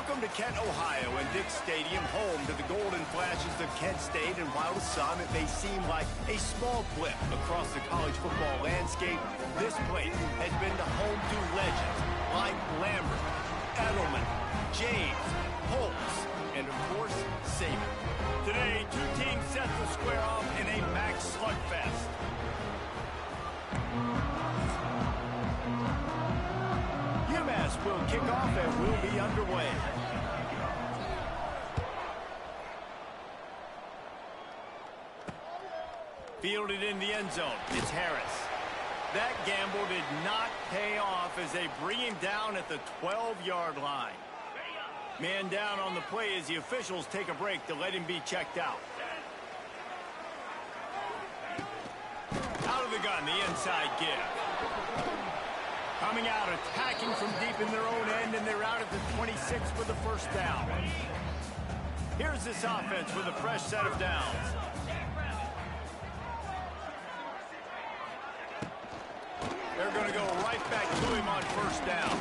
Welcome to Kent, Ohio, and Dick Stadium, home to the golden flashes of Kent State. And while to some it may seem like a small blip across the college football landscape, this place has been the home to legends like Lambert, Edelman, James, Holtz, and of course, Saban. Today, two teams set to square off in a max slugfest. UMass will kick off and will be underway. Fielded in the end zone, it's Harris. That gamble did not pay off as they bring him down at the 12-yard line. Man down on the play as the officials take a break to let him be checked out. Out of the gun, the inside give. Coming out, attacking from deep in their own end, and they're out at the 26 for the first down. Here's this offense with a fresh set of downs. They're going to go right back to him on first down.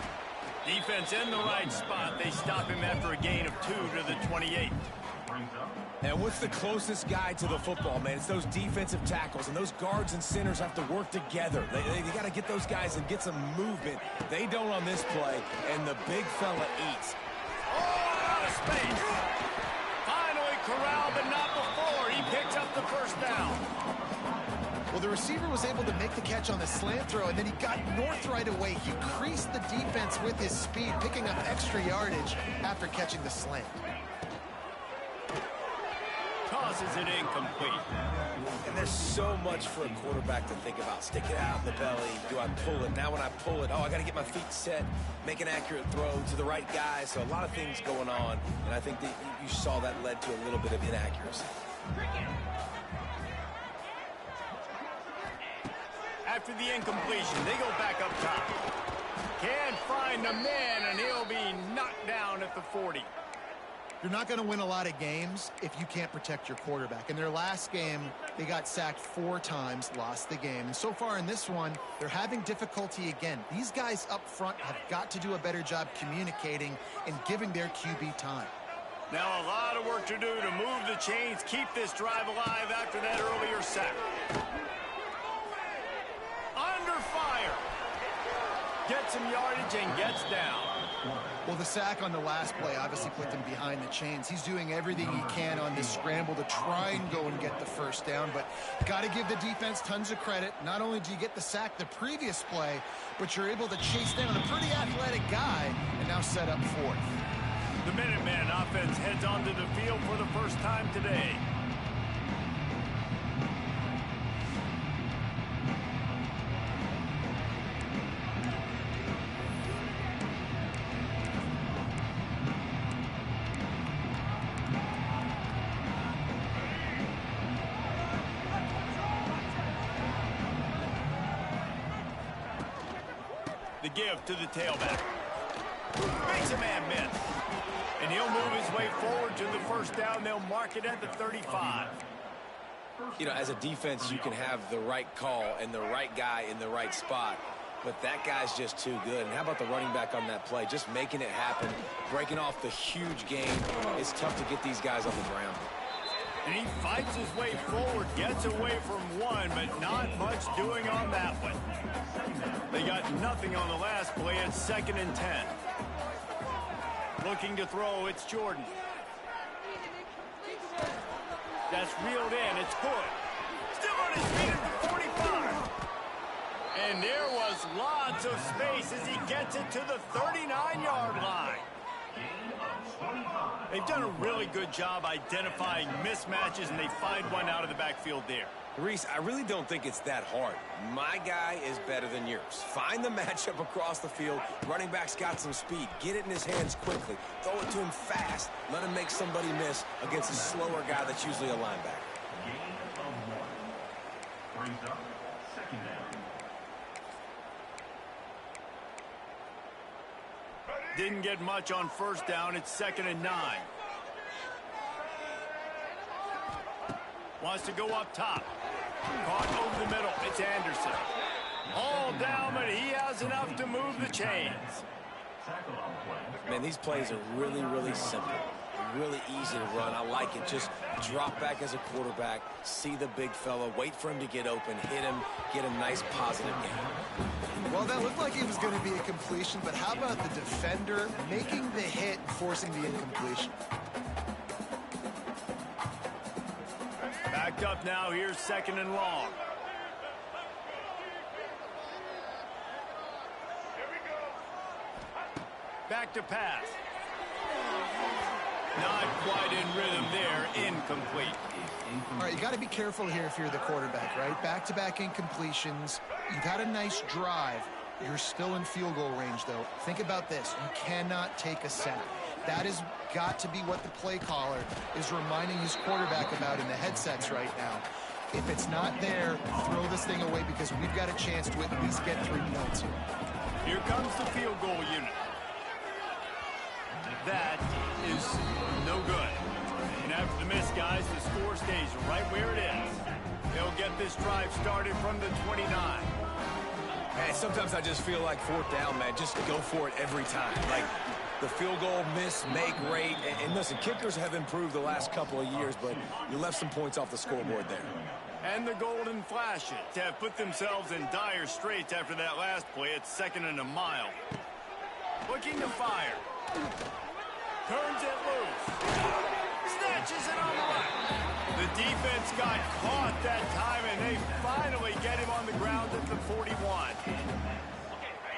Defense in the right spot. They stop him after a gain of 2 to the 28. And what's the closest guy to the football, man? It's those defensive tackles, and those guards and centers have to work together. They got to get those guys and get some movement. They don't on this play, and the big fella eats. Oh, out of space. Finally corralled, but not before. He picks up the first down. Well, the receiver was able to make the catch on the slant throw, and then he got north right away. He creased the defense with his speed, picking up extra yardage after catching the slant. Tosses it incomplete. And there's so much for a quarterback to think about. Stick it out in the belly. Do I pull it? Now when I pull it, I got to get my feet set, make an accurate throw to the right guy. So a lot of things going on, and I think that you saw that led to a little bit of inaccuracy. After the incompletion, they go back up top. Can't find the man, and he'll be knocked down at the 40. You're not going to win a lot of games if you can't protect your quarterback. In their last game, they got sacked 4 times, lost the game. And so far in this one, they're having difficulty again. These guys up front have got to do a better job communicating and giving their QB time. Now a lot of work to do to move the chains, keep this drive alive after that earlier sack. Under fire. Gets some yardage and gets down. Well, the sack on the last play obviously put them behind the chains. He's doing everything he can on this scramble to try and go and get the first down, but got to give the defense tons of credit. Not only do you get the sack the previous play, but you're able to chase down a pretty athletic guy and now set up fourth. The Minuteman offense heads onto the field for the first time today. The give to the tailback. Makes a man miss. And he'll move his way forward to the first down. They'll mark it at the 35. You know, as a defense, you can have the right call and the right guy in the right spot, but that guy's just too good. And how about the running back on that play? Just making it happen, breaking off the huge game. It's tough to get these guys on the ground. And he fights his way forward, gets away from one, but not much doing on that one. They got nothing on the last play. It's 2nd and 10. Looking to throw, it's Jordan. That's reeled in, it's good. Still on his feet at the 45. And there was lots of space as he gets it to the 39-yard line. They've done a really good job identifying mismatches, and they find one out of the backfield there. Reese, I really don't think it's that hard. My guy is better than yours. Find the matchup across the field. Running back's got some speed. Get it in his hands quickly. Throw it to him fast. Let him make somebody miss against a slower guy that's usually a linebacker. Brings up 2nd down. Didn't get much on first down. It's 2nd and 9. Wants to go up top. Caught over the middle. It's Anderson. All down, but he has enough to move the chains. Tackle on the play. Man, these plays are really, really simple. Really easy to run. I like it. Just drop back as a quarterback, see the big fella, wait for him to get open, hit him, get a nice positive gain. Well, that looked like it was going to be a completion, but how about the defender making the hit and forcing the incompletion? Backed up now. Here's 2nd and long. Back to pass. Not quite in rhythm there. Incomplete. All right, you got to be careful here if you're the quarterback, right? Back-to-back incompletions. You've had a nice drive. You're still in field goal range, though. Think about this. You cannot take a sack. That has got to be what the play caller is reminding his quarterback about in the headsets right now. If it's not there, throw this thing away because we've got a chance to at least get 3 points here. Here comes the field goal unit. That is no good. And after the miss, guys, the score stays right where it is. They'll get this drive started from the 29. Man, sometimes I just feel like 4th down, man. Just go for it every time. Like the field goal, miss, make, rate. And listen, kickers have improved the last couple of years, but you left some points off the scoreboard there. And the Golden Flashes have put themselves in dire straits after that last play. It's 2nd and a mile. Looking to fire. Turns it loose. Snatches it on the right. The defense got caught that time, and they finally get him on the ground at the 41.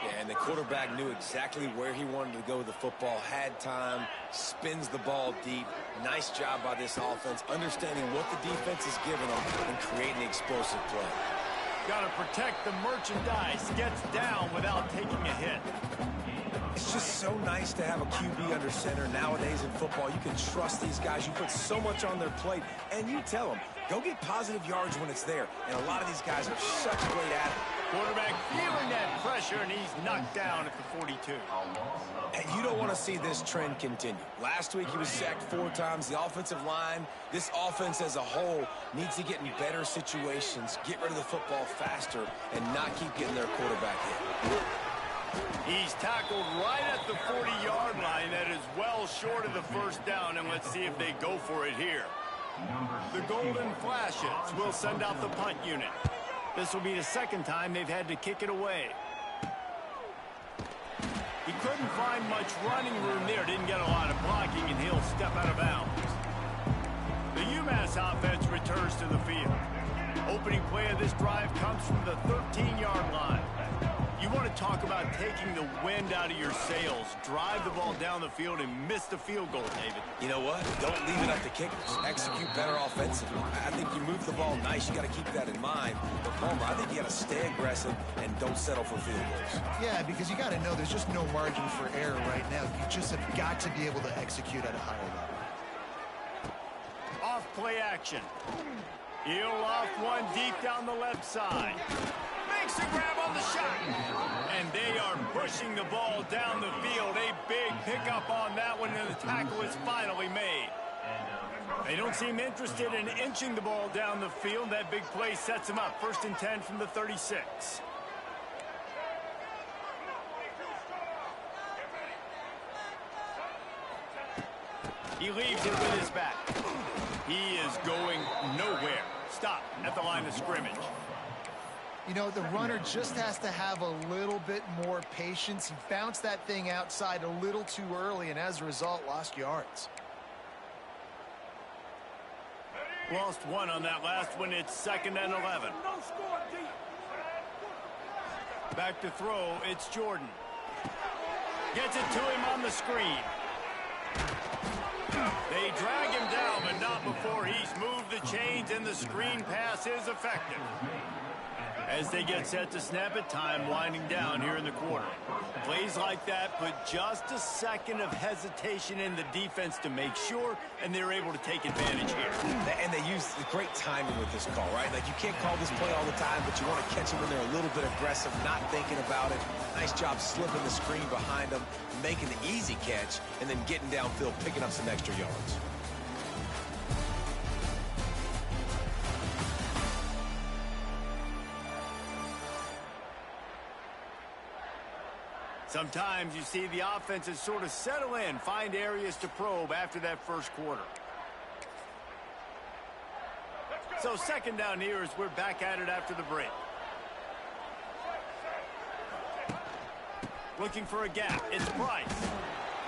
Yeah, and the quarterback knew exactly where he wanted to go with the football, had time, spins the ball deep. Nice job by this offense, understanding what the defense is giving them and creating the explosive play. Got to protect the merchandise. Gets down without taking a hit. It's just so nice to have a QB under center nowadays in football. You can trust these guys. You put so much on their plate, and you tell them, go get positive yards when it's there. And a lot of these guys are such great at it. Quarterback feeling that pressure, and he's knocked down at the 42. And you don't want to see this trend continue. Last week, he was sacked 4 times. The offensive line, this offense as a whole, needs to get in better situations, get rid of the football faster, and not keep getting their quarterback hit. He's tackled right at the 40-yard line. That is well short of the 1st down, and let's see if they go for it here. The Golden Flashes will send out the punt unit. This will be the 2nd time they've had to kick it away. He couldn't find much running room there, didn't get a lot of blocking, and he'll step out of bounds. The UMass offense returns to the field. Opening play of this drive comes from the 13-yard line. You want to talk about taking the wind out of your sails. Drive the ball down the field and miss the field goal, David. You know what? Don't leave it up to kickers. Execute better offensively. I think you move the ball nice. You got to keep that in mind. But, Palmer, I think you got to stay aggressive and don't settle for field goals. Yeah, because you got to know there's just no margin for error right now. You just have got to be able to execute at a higher level. Off play action. He'll loft one deep down the left side. Makes a grab on the shot. And they are pushing the ball down the field. A big pickup on that one, and the tackle is finally made. They don't seem interested in inching the ball down the field. That big play sets them up. 1st and 10 from the 36. He leaves it with his back. He is going nowhere. Stop at the line of scrimmage. You know, the runner just has to have a little bit more patience. He bounced that thing outside a little too early, and as a result, lost yards. Lost one on that last one. It's 2nd and 11. Back to throw. It's Jordan. Gets it to him on the screen. They drag him down, but not before he's moved the chains, and the screen pass is effective. As they get set to snap it, time winding down here in the quarter. Plays like that put just a second of hesitation in the defense to make sure, and they're able to take advantage here. And they use the great timing with this call, right? Like, you can't call this play all the time, but you want to catch them when they're a little bit aggressive, not thinking about it. Nice job slipping the screen behind them, making the easy catch, and then getting downfield, picking up some extra yards. Sometimes you see the offenses sort of settle in, find areas to probe after that first quarter. So second down here as we're back at it after the break. Looking for a gap. It's Price.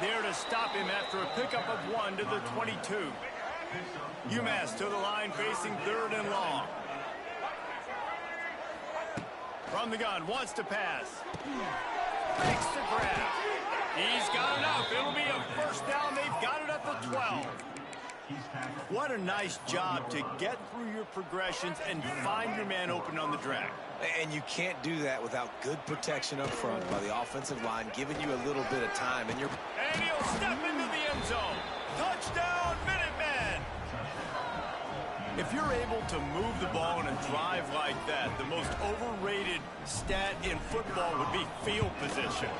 There to stop him after a pickup of 1 to the 22. UMass to the line facing 3rd and long. From the gun, wants to pass. Makes the grab. He's got enough. It'll be a first down. They've got it at the 12. What a nice job to get through your progressions and find your man open on the drag. And you can't do that without good protection up front by the offensive line, giving you a little bit of time. And he'll step into the end zone. Touchdown, Minutemen! If you're able to move the ball in a drive like that, the most overrated stat in football would be field position.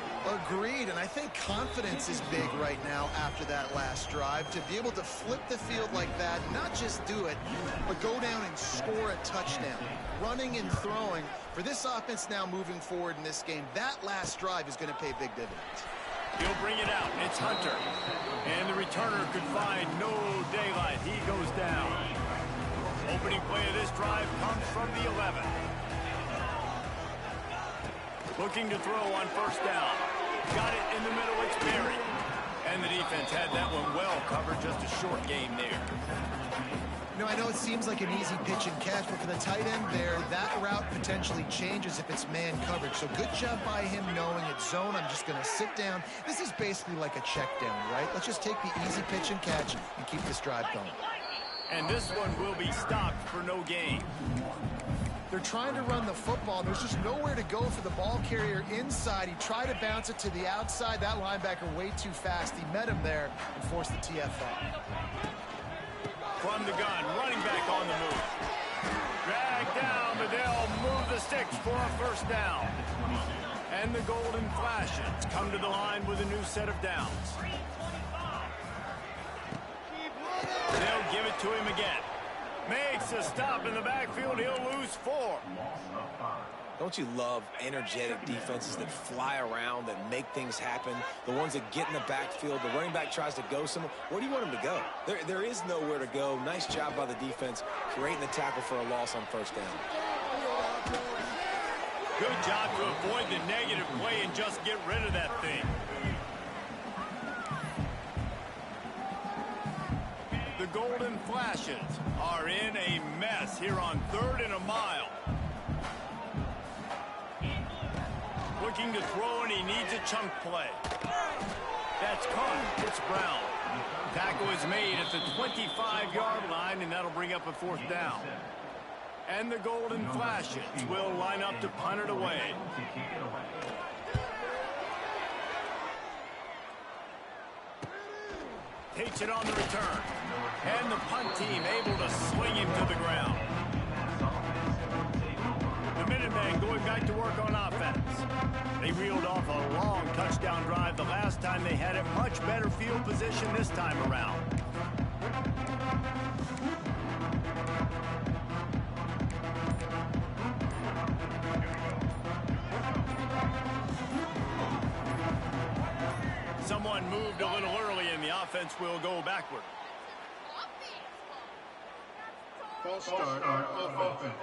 Agreed, and I think confidence is big right now after that last drive. To be able to flip the field like that, not just do it, but go down and score a touchdown. Running and throwing, for this offense now moving forward in this game, that last drive is going to pay big dividends. He'll bring it out. It's Hunter. And the returner could find no daylight. He goes down. Opening play of this drive comes from the 11. Looking to throw on first down. Got it in the middle. It's Berry. And the defense had that one well covered. Just a short game there. You know, I know it seems like an easy pitch and catch, but for the tight end there, that route potentially changes if it's man coverage. So good job by him knowing it's zone. I'm just going to sit down. This is basically like a check down, right? Let's just take the easy pitch and catch and keep this drive going. And this one will be stopped for no gain. They're trying to run the football. There's just nowhere to go for the ball carrier inside. He tried to bounce it to the outside. That linebacker way too fast. He met him there and forced the TFL. From the gun, running back on the move. Drag down, but they'll move the sticks for a first down. And the Golden Flashes come to the line with a new set of downs. They'll give it to him again. Makes a stop in the backfield. He'll lose 4. Don't you love energetic defenses that fly around, that make things happen? The ones that get in the backfield, the running back tries to go somewhere. Where do you want him to go? There is nowhere to go. Nice job by the defense, creating the tackle for a loss on first down. Good job to avoid the negative play and just get rid of that thing. The Golden Flashes are in a mess here on 3rd and a mile. Looking to throw, and he needs a chunk play. That's caught. It's Brown. Tackle is made at the 25-yard line, and that'll bring up a 4th down. And the Golden Flashes will line up to punt it away. Takes it on the return. And the punt team able to sling him to the ground. The Minutemen going back to work on offense. They reeled off a long touchdown drive the last time they had it. Much better field position this time around. Someone moved a little early and the offense will go backward. False start on offense.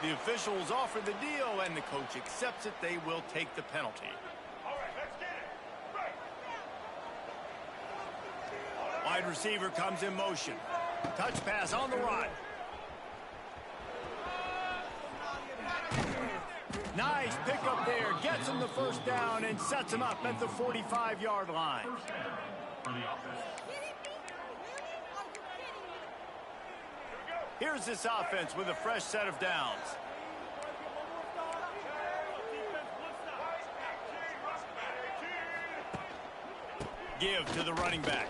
The officials offer the deal and the coach accepts it. They will take the penalty. Wide receiver comes in motion. Touch pass on the run. Nice pickup there. Gets him the first down and sets him up at the 45-yard line. Here's this offense with a fresh set of downs. Give to the running back.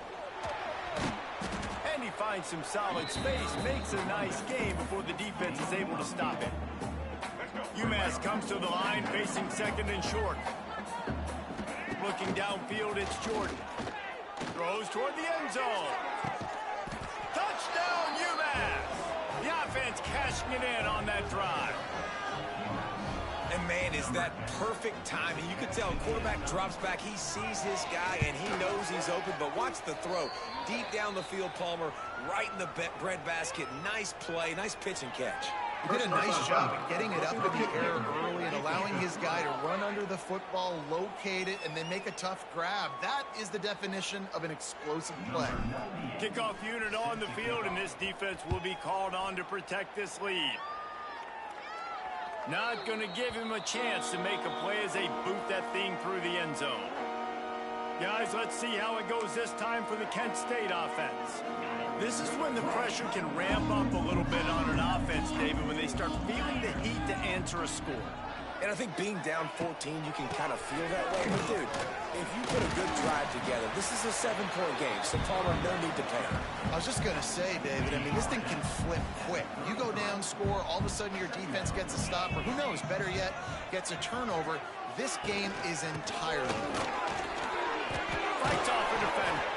And he finds some solid space, makes a nice game before the defense is able to stop him. UMass comes to the line, facing 2nd and short. Looking downfield, it's Jordan. Throws toward the end zone. Touchdown, UMass! The offense cashing it in on that drive. And, man, is that perfect timing. You can tell quarterback drops back. He sees his guy, and he knows he's open. But watch the throw. Deep down the field, Palmer, right in the bread basket. Nice play, nice pitch and catch. He did a nice job at getting it up in the air early and allowing his guy to run under the football, locate it, and then make a tough grab. That is the definition of an explosive play. Kickoff unit on the field, and this defense will be called on to protect this lead. Not going to give him a chance to make a play as they boot that thing through the end zone. Guys, let's see how it goes this time for the Kent State offense. This is when the pressure can ramp up a little bit on an offense, David, when they start feeling the heat to answer a score. And I think being down 14, you can kind of feel that way. But, dude, if you put a good drive together, this is a 7-point game, so Palmer, no need to panic. I was just going to say, David, I mean, this thing can flip quick. You go down, score, all of a sudden your defense gets a stop, or who knows, better yet, gets a turnover. This game is entirely. Fights off a defender.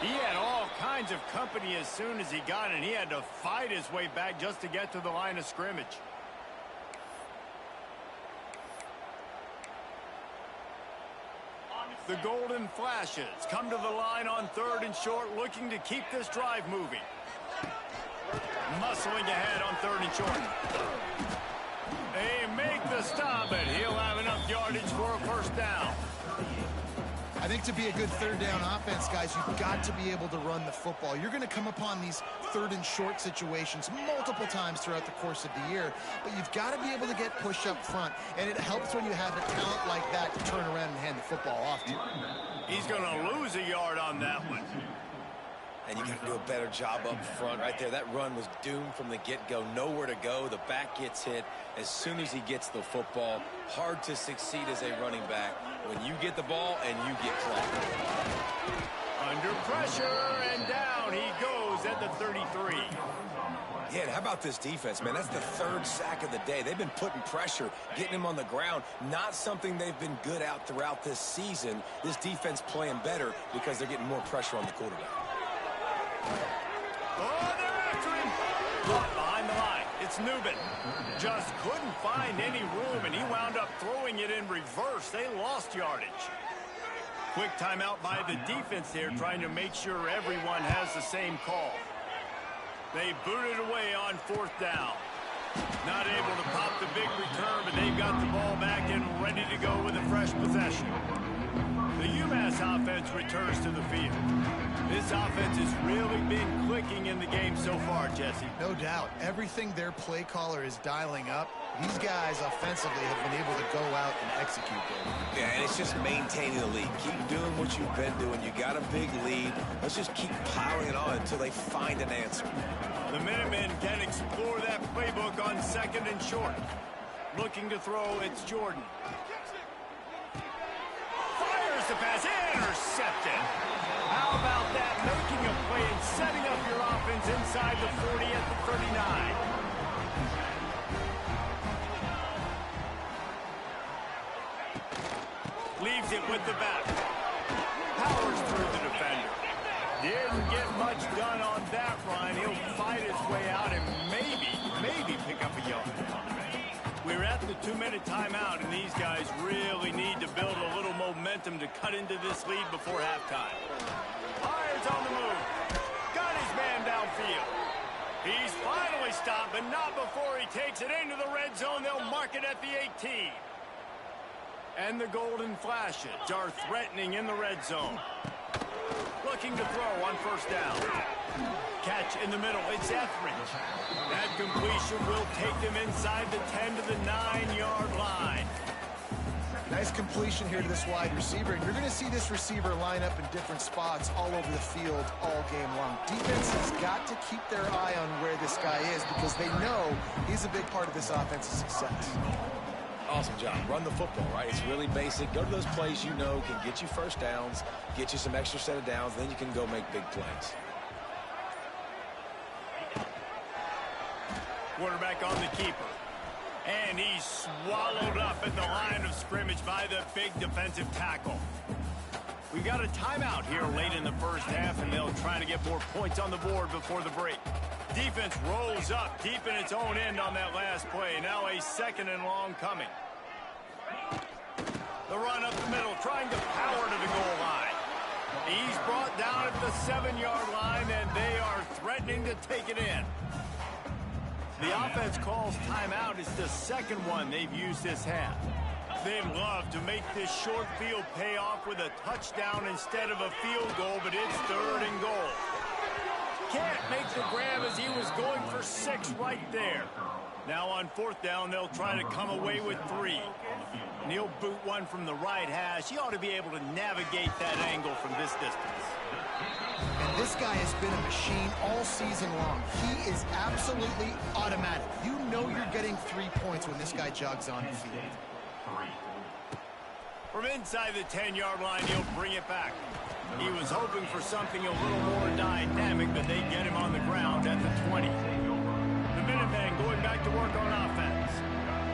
He had all kinds of company as soon as he got it. He had to fight his way back just to get to the line of scrimmage. The Golden Flashes come to the line on 3rd and short, looking to keep this drive moving. Muscling ahead on 3rd and short. They make the stop, but he'll have enough yardage for a first down. I think to be a good 3rd down offense, guys, you've got to be able to run the football. You're going to come upon these 3rd and short situations multiple times throughout the course of the year, but you've got to be able to get push up front, and it helps when you have a talent like that to turn around and hand the football off to. He's going to lose a yard on that one. And you got to do a better job up front right there. That run was doomed from the get-go. Nowhere to go. The back gets hit as soon as he gets the football. Hard to succeed as a running back when you get the ball and you get clocked. Under pressure, and down he goes at the 33. Yeah, and how about this defense, man? That's the 3rd sack of the day. They've been putting pressure, getting him on the ground. Not something they've been good at throughout this season. This defense playing better because they're getting more pressure on the quarterback. Oh, they're after him. Caught behind the line. It's Newman. Just couldn't find any room, and he wound up throwing it in reverse. They lost yardage. Quick timeout by the defense here, trying to make sure everyone has the same call. They booted away on 4th down. Not able to pop the big return, but they've got the ball back and ready to go with a fresh possession. The UMass offense returns to the field. This offense has really been clicking in the game so far, Jesse. No doubt. Everything their play caller is dialing up, these guys offensively have been able to go out and execute there. Yeah, and it's just maintaining the lead. Keep doing what you've been doing. You got a big lead. Let's just keep piling it on until they find an answer. The Minutemen can explore that playbook on 2nd and short. Looking to throw, it's Jordan. Fires the pass, intercepted. How about that? Making a play and setting up your offense inside the 40 at the 39. Leaves it with the back. Powers through the defender. Didn't get much done on that run. He'll fight his way out and maybe pick up a yard. We're at the 2-minute timeout, and these guys really need to build a little momentum to cut into this lead before halftime. Hines on the move. Got his man downfield. He's finally stopped, but not before he takes it into the red zone. They'll mark it at the 18. And the Golden Flashes are threatening in the red zone. Looking to throw on 1st down. Catch in the middle. It's Etheridge. That completion will take them inside the 10 to the 9-yard line. Nice completion here to this wide receiver. And you're going to see this receiver line up in different spots all over the field all game long. Defense has got to keep their eye on where this guy is because they know he's a big part of this offense's success. Awesome job. Run the football, right? It's really basic. Go to those plays you know can get you first downs, get you some extra set of downs, then you can go make big plays. Quarterback on the keeper. And he's swallowed up at the line of scrimmage by the big defensive tackle. We've got a timeout here late in the first half, and they'll try to get more points on the board before the break. Defense rolls up deep in its own end on that last play. Now a 2nd and long coming. The run up the middle, trying to power to the goal line. He's brought down at the 7-yard line, and they are threatening to take it in. The offense calls timeout. It's the second one they've used this half. They'd love to make this short field pay off with a touchdown instead of a field goal, but it's 3rd and goal. Can't make the grab as he was going for 6 right there. Now on 4th down, they'll try to come away with 3. And he'll boot one from the right hash. He ought to be able to navigate that angle from this distance. And this guy has been a machine all season long. He is absolutely automatic. You know you're getting 3 points when this guy jogs on the field. From inside the 10-yard line, he'll bring it back. He was hoping for something a little more dynamic, but they get him on the ground at the 20. The Minutemen going back to work on offense.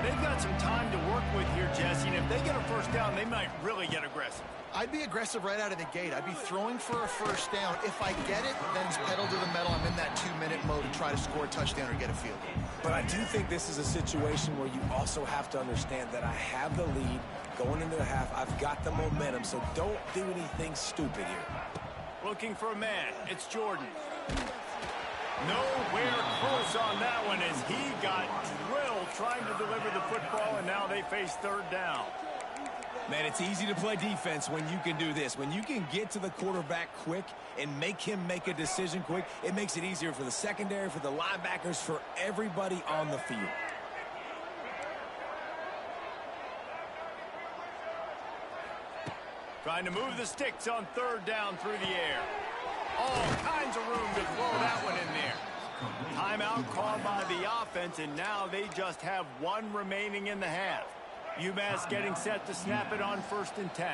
They've got some time to work with here, Jesse, and if they get a first down, they might really get aggressive. I'd be aggressive right out of the gate. I'd be throwing for a first down. If I get it, then it's pedal to the metal. I'm in that 2-minute mode and try to score a touchdown or get a field goal. But I do think this is a situation where you also have to understand that I have the lead going into the half. I've got the momentum, so don't do anything stupid here. Looking for a man. It's Jordan. Nowhere close on that one as he got drilled trying to deliver the football, and now they face 3rd down. Man, it's easy to play defense when you can do this. When you can get to the quarterback quick and make him make a decision quick, it makes it easier for the secondary, for the linebackers, for everybody on the field. Trying to move the sticks on 3rd down through the air. All kinds of room to throw that one in there. Timeout called by the offense, and now they just have 1 remaining in the half. UMass getting set to snap it on 1st and 10.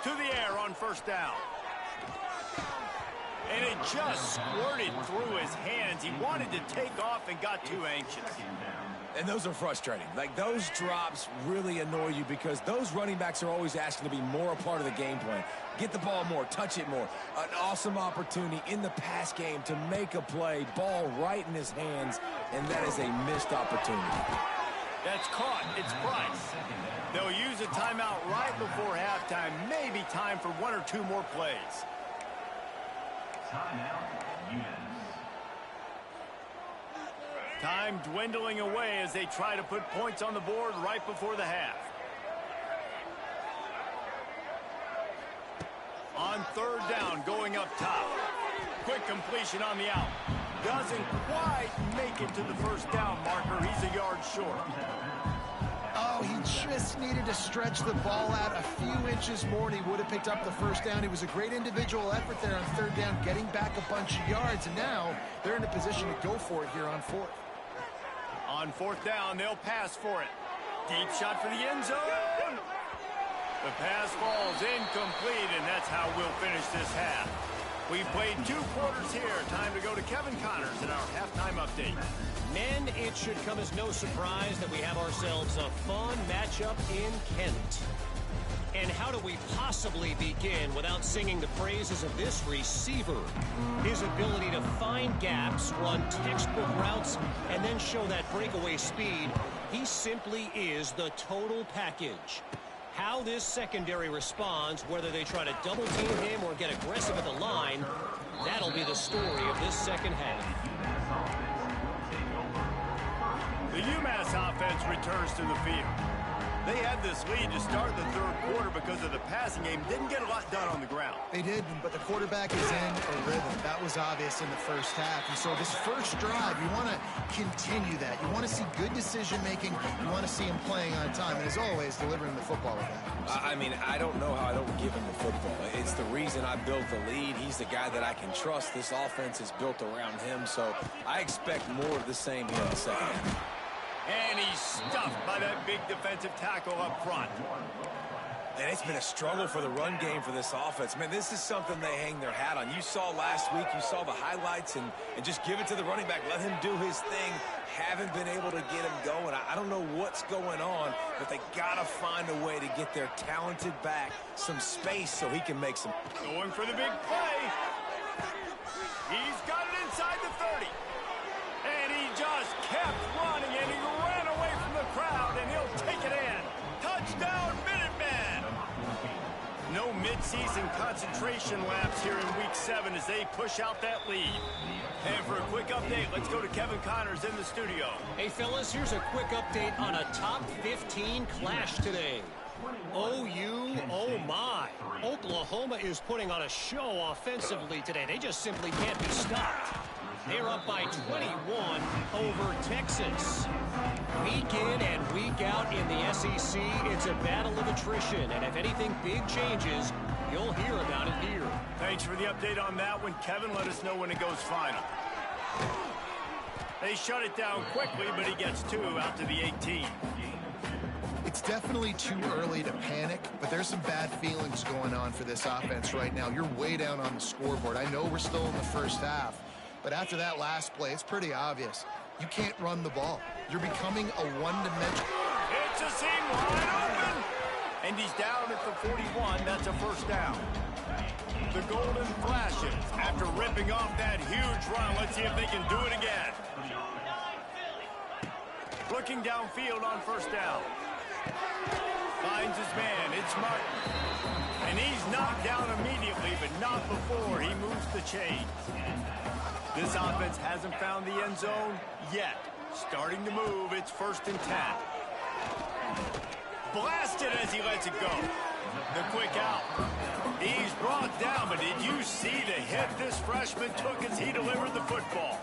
To the air on 1st down. And it just squirted through his hands. He wanted to take off and got too anxious. And those are frustrating. Like, those drops really annoy you because those running backs are always asking to be more a part of the game plan. Get the ball more, touch it more. An awesome opportunity in the pass game to make a play, ball right in his hands, and that is a missed opportunity. That's caught. It's Price. They'll use a timeout right before halftime. Maybe time for 1 or 2 more plays. Time dwindling away as they try to put points on the board right before the half. On 3rd down, going up top. Quick completion on the out. Doesn't quite make it to the 1st down marker. He's a yard short. Oh, he just needed to stretch the ball out a few inches more, and he would have picked up the 1st down. It was a great individual effort there on 3rd down, getting back a bunch of yards, and now they're in a position to go for it here on 4th. On 4th down, they'll pass for it. Deep shot for the end zone. The pass falls incomplete, and that's how we'll finish this half. We've played 2 quarters here. Time to go to Kevin Connors in our halftime update. Men, it should come as no surprise that we have ourselves a fun matchup in Kent. And how do we possibly begin without singing the praises of this receiver? His ability to find gaps, run textbook routes, and then show that breakaway speed. He simply is the total package. How this secondary responds, whether they try to double team him or get aggressive at the line, that'll be the story of this second half. The UMass offense returns to the field. They had this lead to start the 3rd quarter because of the passing game. Didn't get a lot done on the ground. They did, but the quarterback is in a rhythm. That was obvious in the 1st half. And so this first drive, you want to continue that. You want to see good decision-making. You want to see him playing on time. And as always, delivering the football with that. I mean, I don't know how I don't give him the football. It's the reason I built the lead. He's the guy that I can trust. This offense is built around him, so I expect more of the same here in the second half. And he's stuffed by that big defensive tackle up front. And it's been a struggle for the run game for this offense. Man, this is something they hang their hat on. You saw last week, you saw the highlights, and just give it to the running back. Let him do his thing. Haven't been able to get him going. I don't know what's going on, but they got to find a way to get their talented back some space so he can make some. Going for the big play. He's got it inside the 30. And he just kept running, and he ran away from the crowd, and he'll mid-season concentration laps here in Week 7 as they push out that lead. And for a quick update, let's go to Kevin Connors in the studio. Hey, fellas, here's a quick update on a top 15 clash today. OU, oh my. Oklahoma is putting on a show offensively today. They just simply can't be stopped. They're up by 21 over Texas. Week in and week out in the SEC, it's a battle of attrition. And if anything big changes, you'll hear about it here. Thanks for the update on that one, Kevin. Let us know when it goes final. They shut it down quickly, but he gets 2 out to the 18. It's definitely too early to panic, but there's some bad feelings going on for this offense right now. You're way down on the scoreboard. I know we're still in the first half, but after that last play, it's pretty obvious. You can't run the ball. You're becoming a one-dimensional. It's a seam wide open, and he's down at the 41. That's a first down. The Golden Flashes, after ripping off that huge run, let's see if they can do it again. Looking downfield on first down. Finds his man. It's Martin. And he's knocked down immediately, but not before he moves the chains. This offense hasn't found the end zone yet. Starting to move. It's 1st and 10. Blasted as he lets it go. The quick out. He's brought down, but did you see the hit this freshman took as he delivered the football?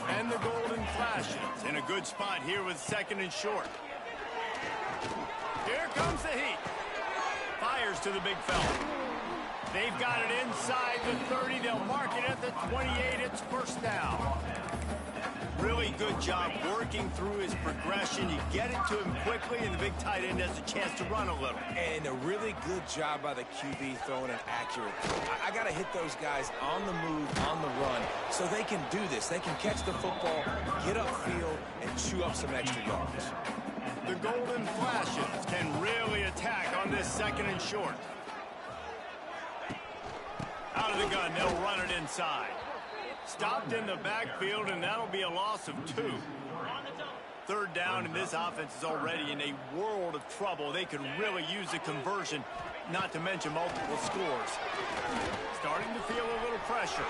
And the Golden Flashes in a good spot here with 2nd and short. Here comes the heat. Fires to the big fella. They've got it inside the 30. They'll mark it at the 28. It's first down. Really good job working through his progression. You get it to him quickly, and the big tight end has a chance to run a little. And a really good job by the QB throwing an accurate throw. I got to hit those guys on the move, on the run, so they can do this. They can catch the football, get upfield, and chew up some extra yards. The Golden Flashes can really attack on this 2nd and short. Out of the gun, they'll run it inside. Stopped in the backfield, and that'll be a loss of 2. 3rd down, and this offense is already in a world of trouble. They could really use a conversion, not to mention multiple scores. Starting to feel a little pressure.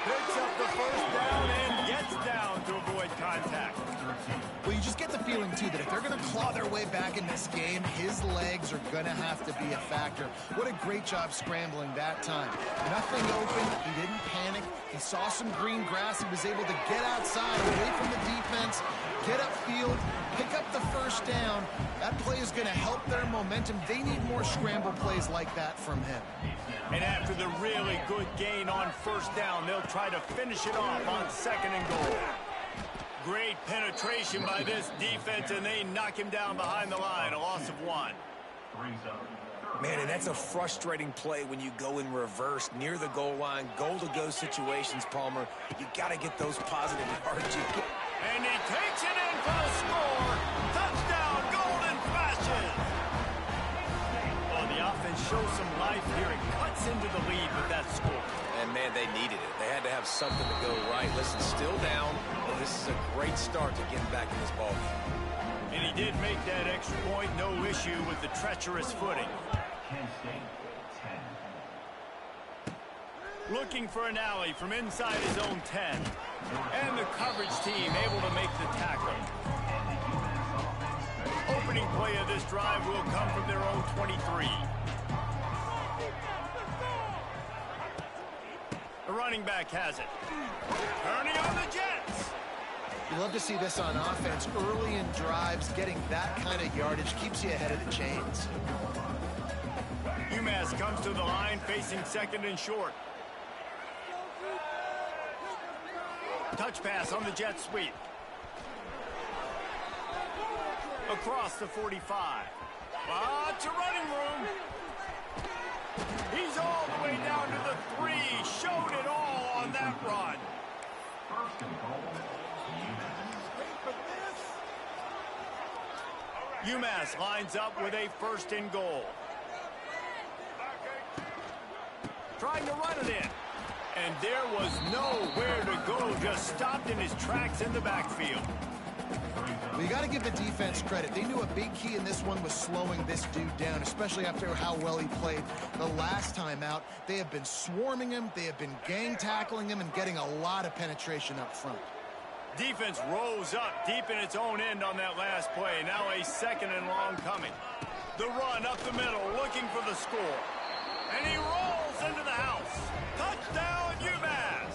Picks up the first down and gets down to avoid contact. Well, you just get the feeling, too, that if they're going to claw their way back in this game, his legs are going to have to be a factor. What a great job scrambling that time. Nothing open. He didn't panic. He saw some green grass. He was able to get outside, away from the defense, get upfield, pick up the first down. That play is going to help their momentum. They need more scramble plays like that from him. And after the really good gain on first down, they'll try to finish it off on 2nd and goal. Great penetration by this defense, and they knock him down behind the line. A loss of 1. Man, and that's a frustrating play when you go in reverse near the goal line, goal-to-go situations, Palmer. You got to get those positive yards. And he takes it in for the score. Touchdown, Golden Flashes. Well, the offense shows some life here. It cuts into the lead with that score. And, man, they needed it. They had to have something to go right. Listen, still down. Well, this is a great start to getting back in this ballgame. And he did make that extra point. No issue with the treacherous footing. Looking for an alley from inside his own 10. And the coverage team able to make the tackle. Opening play of this drive will come from their own 23. The running back has it. Turning on the Jets. You love to see this on offense. Early in drives, getting that kind of yardage keeps you ahead of the chains. UMass comes to the line facing 2nd and short. Touch pass on the jet sweep. Across the 45. Lots of running room. He's all the way down to the 3. Showed it all on that run. UMass lines up with a 1st and goal. Trying to run it in. And there was nowhere to go. Just stopped in his tracks in the backfield. Well, you got to give the defense credit. They knew a big key in this one was slowing this dude down, especially after how well he played the last time out. They have been swarming him. They have been gang tackling him and getting a lot of penetration up front. Defense rose up deep in its own end on that last play. Now a 2nd and long coming. The run up the middle, looking for the score. And he rolls into the house. Touchdown, UMass!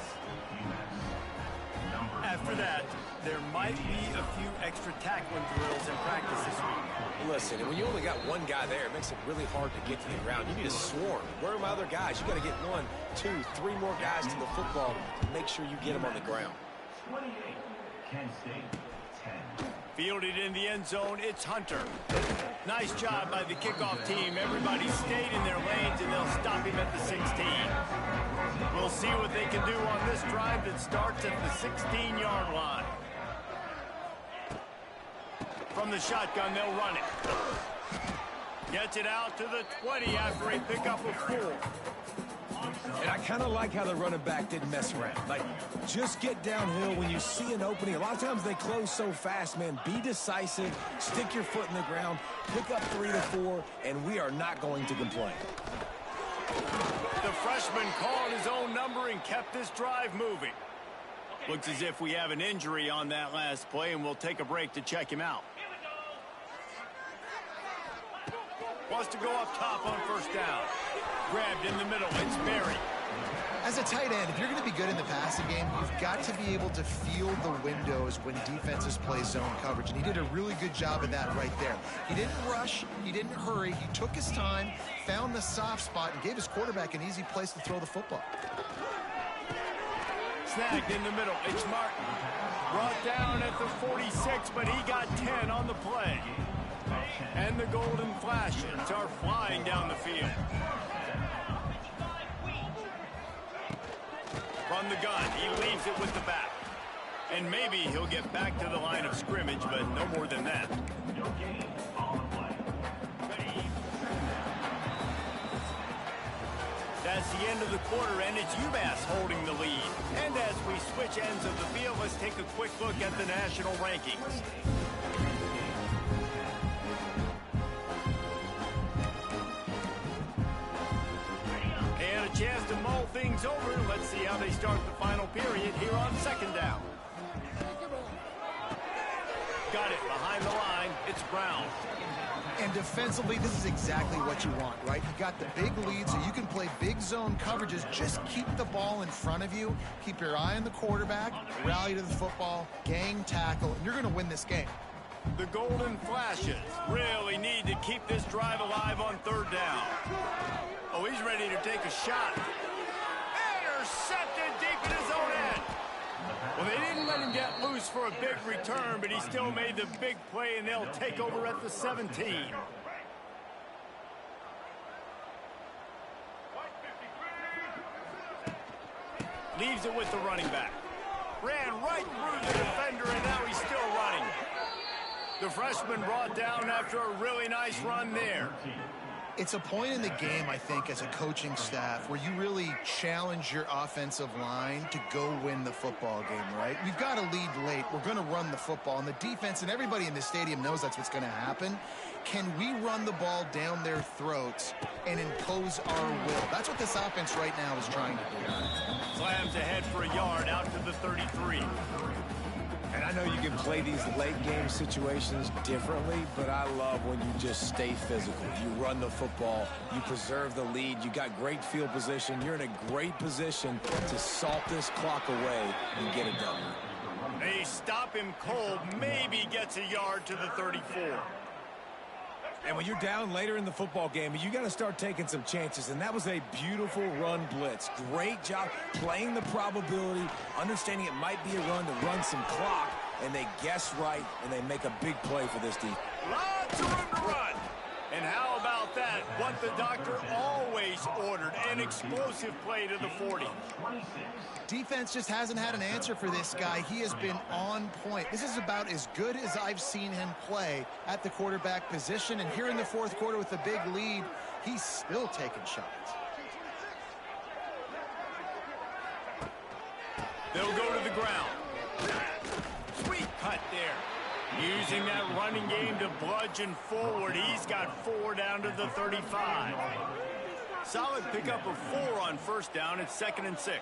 After that, there might be a few extra tackling drills in practice this week. Listen, when you only got one guy there, it makes it really hard to get to the ground. You need to swarm. Where are my other guys? You got to get 1, 2, 3 more guys to the football to make sure you get them on the ground. 28, Kent State, 10. Fielded in the end zone, it's Hunter. Nice job by the kickoff team. Everybody stayed in their lanes, and they'll stop him at the 16. We'll see what they can do on this drive that starts at the 16-yard line. From the shotgun, they'll run it. Gets it out to the 20 after a pickup of 4. And I kind of like how the running back didn't mess around. Like, just get downhill when you see an opening. A lot of times they close so fast, man. Be decisive, stick your foot in the ground, pick up 3 to 4, and we are not going to complain. The freshman called his own number and kept this drive moving. Looks as if we have an injury on that last play, and we'll take a break to check him out. Wants to go up top on 1st down. Grabbed in the middle, it's Berry. As a tight end, if you're going to be good in the passing game, you've got to be able to feel the windows when defenses play zone coverage. And he did a really good job of that right there. He didn't rush. He didn't hurry. He took his time, found the soft spot, and gave his quarterback an easy place to throw the football. Snagged in the middle, it's Martin. Brought down at the 46, but he got 10 on the play. And the Golden Flashes are flying down the field. From the gun, he leaves it with the back. And maybe he'll get back to the line of scrimmage, but no more than that. That's the end of the quarter, and it's UMass holding the lead. And as we switch ends of the field, let's take a quick look at the national rankings. And a chance to mull things over. Let's see how they start the final period here on 2nd down. Got it behind the line. It's Brown. And defensively, this is exactly what you want, right? You got the big lead, so you can play big zone coverages. Just keep the ball in front of you. Keep your eye on the quarterback. Rally to the football. Gang tackle. And you're going to win this game. The Golden Flashes really need to keep this drive alive on 3rd down. Oh, he's ready to take a shot. Intercepted deep in his own end. Well, they didn't let him get loose for a big return, but he still made the big play, and they'll take over at the 17. Leaves it with the running back. Ran right through the defender, and now he's still running. The freshman brought down after a really nice run there. It's a point in the game, I think, as a coaching staff where you really challenge your offensive line to go win the football game, right? We've got to lead late. We're going to run the football. And the defense and everybody in the stadium knows that's what's going to happen. Can we run the ball down their throats and impose our will? That's what this offense right now is trying to do. Slams ahead for a yard out to the 33. And I know you can play these late game situations differently, but I love when you just stay physical. You run the football, you preserve the lead, you got great field position, you're in a great position to salt this clock away and get it done. They stop him cold, maybe gets a yard to the 34. And when you're down later in the football game, you got to start taking some chances. And that was a beautiful run blitz. Great job playing the probability, understanding it might be a run to run some clock, and they guess right, and they make a big play for this defense. Lots of room to run. And how about that? What the doctor always ordered, an explosive play to the 40. Defense just hasn't had an answer for this guy. He has been on point. This is about as good as I've seen him play at the quarterback position. And here in the 4th quarter with a big lead, he's still taking shots. They'll go to the ground. Sweet cut there. Using that running game to bludgeon forward. He's got 4 down to the 35. Solid pickup of 4 on first down. It's 2nd and 6.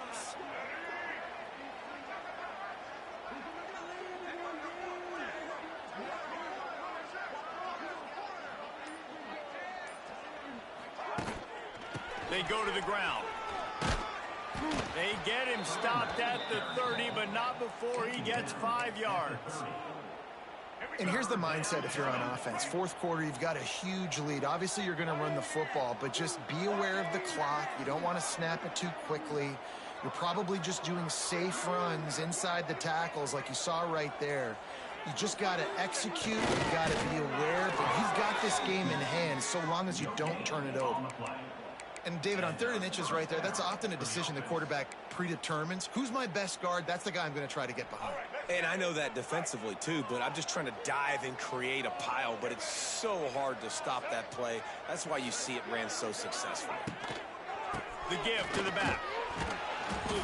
They go to the ground. They get him stopped at the 30, but not before he gets 5 yards. And here's the mindset if you're on offense. Fourth quarter, you've got a huge lead. Obviously, you're going to run the football, but just be aware of the clock. You don't want to snap it too quickly. You're probably just doing safe runs inside the tackles like you saw right there. You just got to execute. You got to be aware, but you've got this game in hand so long as you don't turn it over. And, David, on 3rd and inches right there, that's often a decision the quarterback predetermines. Who's my best guard? That's the guy I'm going to try to get behind. And I know that defensively, too, but I'm just trying to dive and create a pile, but it's so hard to stop that play. That's why you see it ran so successfully. The give to the back.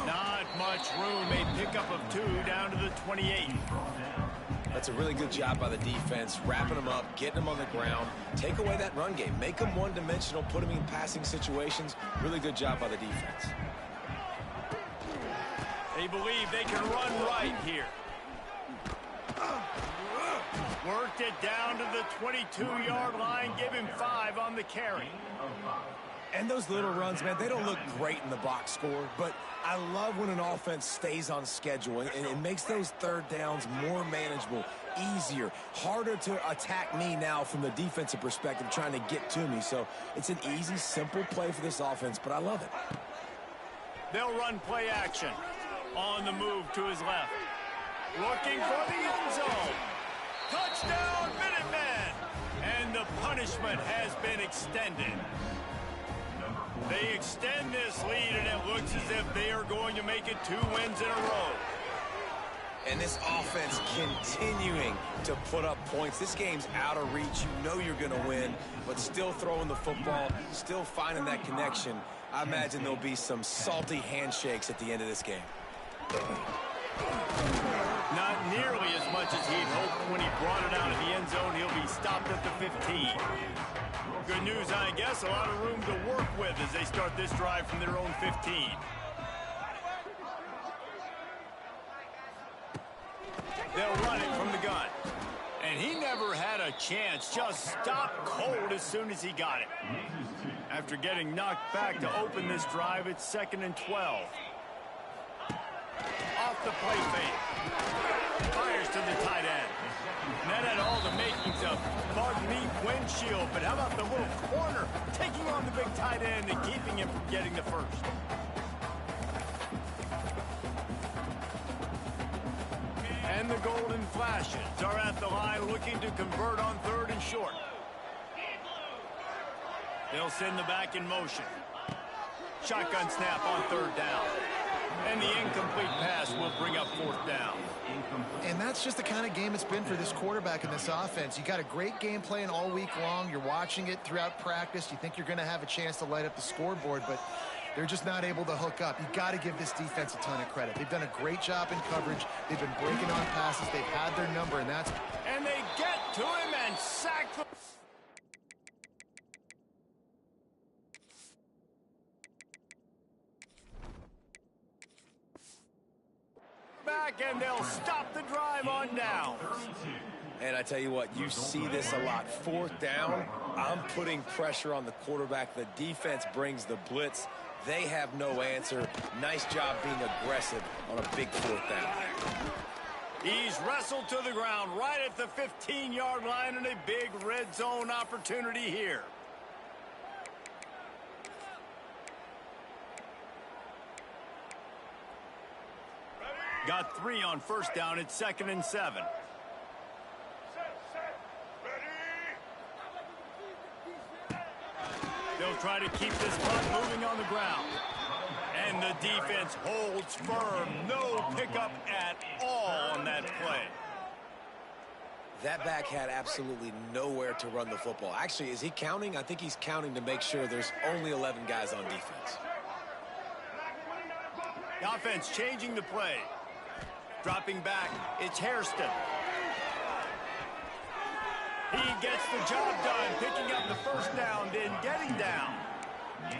Not much room. A pickup of 2 down to the 28. That's a really good job by the defense, wrapping them up, getting them on the ground. Take away that run game. Make them one-dimensional, put them in passing situations. Really good job by the defense. They believe they can run right here. Worked it down to the 22-yard line. Give him 5 on the carry. And those little runs, man, they don't look great in the box score, but I love when an offense stays on schedule, and it makes those 3rd downs more manageable, easier, harder to attack me now from the defensive perspective, trying to get to me. So it's an easy, simple play for this offense, but I love it. They'll run play action. On the move to his left. Looking for the end zone. Touchdown, Minutemen! And the punishment has been extended. They extend this lead, and it looks as if they are going to make it 2 wins in a row. And this offense continuing to put up points. This game's out of reach. You know you're going to win, but still throwing the football, still finding that connection. I imagine there'll be some salty handshakes at the end of this game. Not nearly as much as he'd hoped when he brought it out of the end zone. He'll be stopped at the 15. Good news, I guess. A lot of room to work with as they start this drive from their own 15. They'll run it from the gun. And he never had a chance. Just stopped cold as soon as he got it. After getting knocked back to open this drive, it's 2nd and 12. Off the play fake. Fires to the tight end. And that had all the makings of bug meat windshield. But how about the little corner taking on the big tight end and keeping him from getting the first? And the Golden Flashes are at the line looking to convert on 3rd and short. They'll send the back in motion. Shotgun snap on 3rd down. And the incomplete pass will bring up 4th down. And that's just the kind of game it's been for this quarterback in this offense. You got a great game plan all week long. You're watching it throughout practice. You think you're going to have a chance to light up the scoreboard, but they're just not able to hook up. You've got to give this defense a ton of credit. They've done a great job in coverage. They've been breaking on passes. They've had their number, and that's... And they get to him and sack the... back, and they'll stop the drive on down. And I tell you what, you see this a lot. 4th down, I'm putting pressure on the quarterback. The defense brings the blitz. They have no answer. Nice job being aggressive on a big 4th down. He's wrestled to the ground right at the 15-yard line, and a big red zone opportunity here. Got 3 on 1st down. It's 2nd and 7. They'll try to keep this punt moving on the ground. And the defense holds firm. No pickup at all on that play. That back had absolutely nowhere to run the football. Actually, is he counting? I think he's counting to make sure there's only 11 guys on defense. The offense changing the play. Dropping back, it's Hairston. He gets the job done, picking up the first down, then getting down.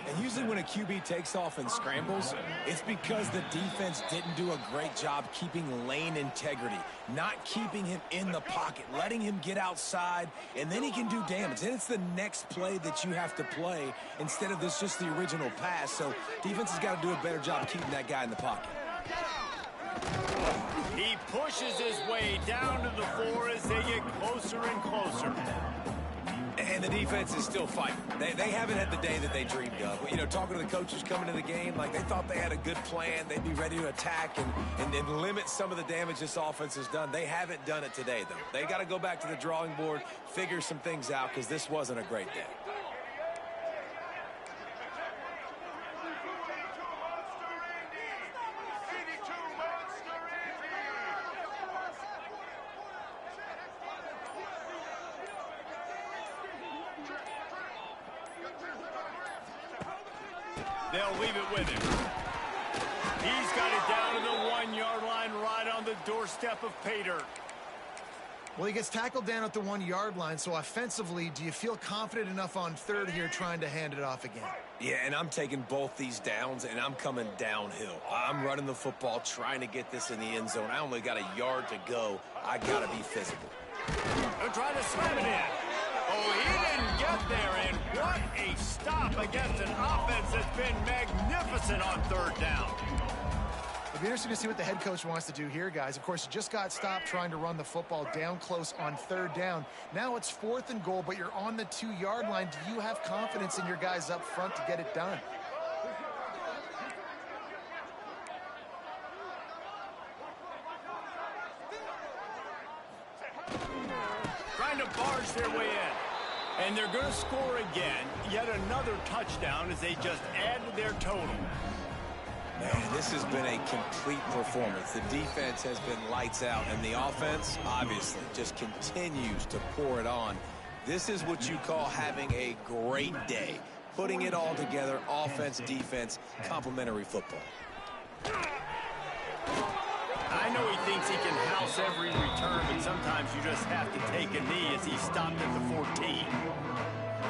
And usually when a QB takes off and scrambles, it's because the defense didn't do a great job keeping lane integrity, not keeping him in the pocket, letting him get outside, and then he can do damage. And it's the next play that you have to play instead of this just the original pass. So defense has got to do a better job keeping that guy in the pocket. He pushes his way down to the 4 as they get closer and closer. And the defense is still fighting. They haven't had the day that they dreamed of. You know, talking to the coaches coming to the game, like they thought they had a good plan. They'd be ready to attack and limit some of the damage this offense has done. They haven't done it today, though. They got to go back to the drawing board, figure some things out, because this wasn't a great day. They'll leave it with him. He's got it down to the 1-yard line, right on the doorstep of pay dirt. Well, he gets tackled down at the 1-yard line, so offensively, do you feel confident enough on third here trying to hand it off again? Yeah, and I'm taking both these downs, and I'm coming downhill. I'm running the football, trying to get this in the end zone. I only got a yard to go. I got to be physical. They're trying to slam it in. Oh, he didn't get there, and what a stop against an offense that's been magnificent on third down. It'll be interesting to see what the head coach wants to do here, guys. Of course, you just got stopped trying to run the football down close on third down. Now it's 4th and goal, but you're on the 2-yard line. Do you have confidence in your guys up front to get it done? Trying to barge their way in. And they're going to score again. Yet another touchdown as they just add to their total. Man, this has been a complete performance. The defense has been lights out, and the offense, obviously, just continues to pour it on. This is what you call having a great day. Putting it all together, offense, defense, complementary football. I know he thinks he can house every return, but sometimes you just have to take a knee as he stopped at the 14.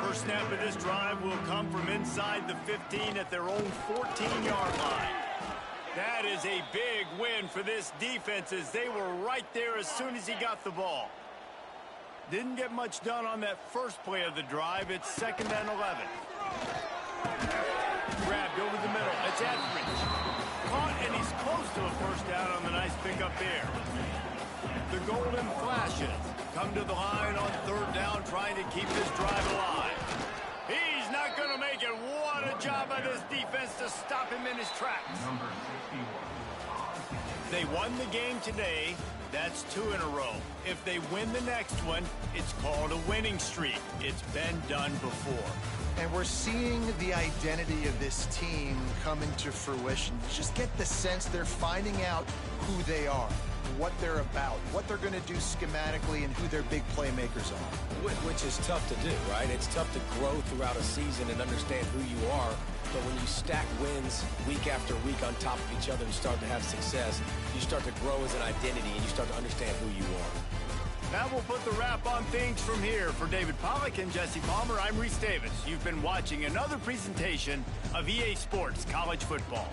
First snap of this drive will come from inside the 15 at their own 14-yard line. That is a big win for this defense as they were right there as soon as he got the ball. Didn't get much done on that first play of the drive. It's 2nd and 11. Grabbed over the middle. It's Etheridge. Caught, and he's close to a first down on the nice pickup there. The Golden Flashes come to the line on third down, trying to keep this drive alive. He's not going to make it. What a job by this defense to stop him in his tracks. Number 61. They won the game today. That's 2 in a row. If they win the next one, it's called a winning streak. It's been done before. And we're seeing the identity of this team come into fruition. You just get the sense they're finding out who they are, what they're about, what they're going to do schematically, and who their big playmakers are. Which is tough to do, right? It's tough to grow throughout a season and understand who you are. But when you stack wins week after week on top of each other and start to have success, you start to grow as an identity and you start to understand who you are. That will put the wrap on things from here. For David Pollack and Jesse Palmer, I'm Reese Davis. You've been watching another presentation of EA Sports College Football.